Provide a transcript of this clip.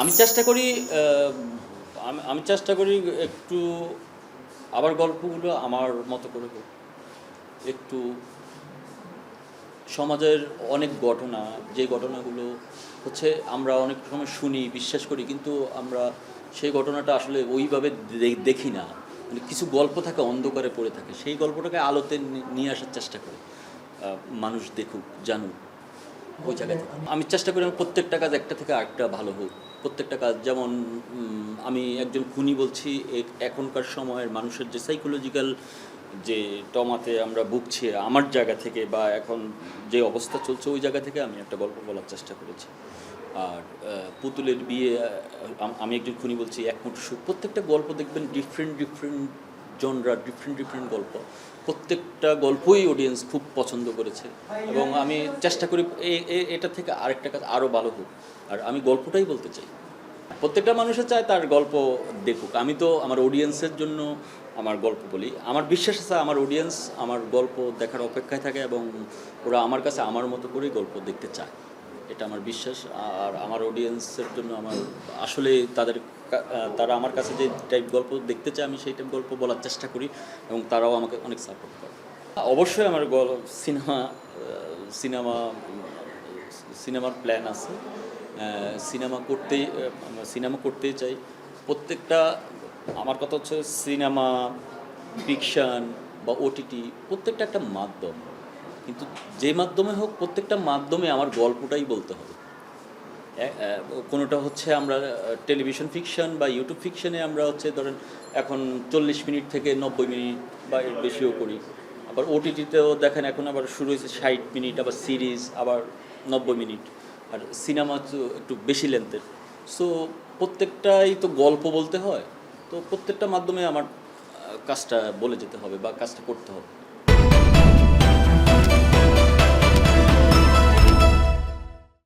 আমি চেষ্টা করি আমি চেষ্টা করি একটু আবার গল্পগুলো আমার মতো করে হোক। একটু সমাজের অনেক ঘটনা, যে ঘটনাগুলো হচ্ছে আমরা অনেক সময় শুনি, বিশ্বাস করি, কিন্তু আমরা সেই ঘটনাটা আসলে ওইভাবে দেখি না। মানে কিছু গল্প থাকে অন্ধকারে পড়ে থাকে, সেই গল্পটাকে আলোতে নিয়ে আসার চেষ্টা করি, মানুষ দেখুক, জানুক ওই জায়গা থেকে। আমি চেষ্টা করি আমার প্রত্যেকটা কাজ একটা থেকে আরেকটা ভালো হোক। প্রত্যেকটা কাজ যেমন আমি একজন খুনি বলছি, এখনকার সময়ের মানুষের যে সাইকোলজিক্যাল যে টমাতে আমরা ভুগছি আমার জায়গা থেকে, বা এখন যে অবস্থা চলছে ওই জায়গা থেকে আমি একটা গল্প বলার চেষ্টা করেছি। আর পুতুলের বিয়ে, আমি একজন খুনি বলছি, এক মুঠো সুখ, প্রত্যেকটা গল্প দেখবেন ডিফারেন্ট জনরা, ডিফারেন্ট গল্প। প্রত্যেকটা গল্পই অডিয়েন্স খুব পছন্দ করেছে, এবং আমি চেষ্টা করি এটা থেকে আরেকটা কাজ আরও ভালো হোক। আর আমি গল্পটাই বলতে চাই, প্রত্যেকটা মানুষের চায় তার গল্প দেখুক। আমি তো আমার অডিয়েন্সের জন্য আমার গল্প বলি। আমার বিশ্বাস আছে আমার অডিয়েন্স আমার গল্প দেখার অপেক্ষায় থাকে, এবং ওরা আমার কাছে আমার মতো করেই গল্প দেখতে চায়, এটা আমার বিশ্বাস। আর আমার অডিয়েন্সের জন্য আমার আসলে তারা আমার কাছে যে টাইপ গল্প দেখতে চায় আমি সেই টাইপ গল্প বলার চেষ্টা করি, এবং তারাও আমাকে অনেক সাপোর্ট করে। অবশ্যই আমার সিনেমা সিনেমার প্ল্যান আছে। সিনেমা করতেই চাই। প্রত্যেকটা, আমার কথা হচ্ছে সিনেমা, ফিকশান বা ওটিটি, প্রত্যেকটা একটা মাধ্যম, কিন্তু যে মাধ্যমে হোক প্রত্যেকটা মাধ্যমে আমার গল্পটাই বলতে হবে। কোনোটা হচ্ছে আমরা টেলিভিশন ফিকশন বা ইউটিউব ফিকশনে আমরা হচ্ছে ধরেন এখন 40 মিনিট থেকে 90 মিনিট বা এর বেশিও করি। আবার ওটিটিতেও দেখেন এখন আবার শুরু হয়েছে 60 মিনিট, আবার সিরিজ আবার 90 মিনিট। আর সিনেমা তো একটু বেশি লেন্থের। সো প্রত্যেকটাই তো গল্প বলতে হয়, তো প্রত্যেকটা মাধ্যমে আমার কাজটা বলে যেতে হবে বা কাজটা করতে হবে।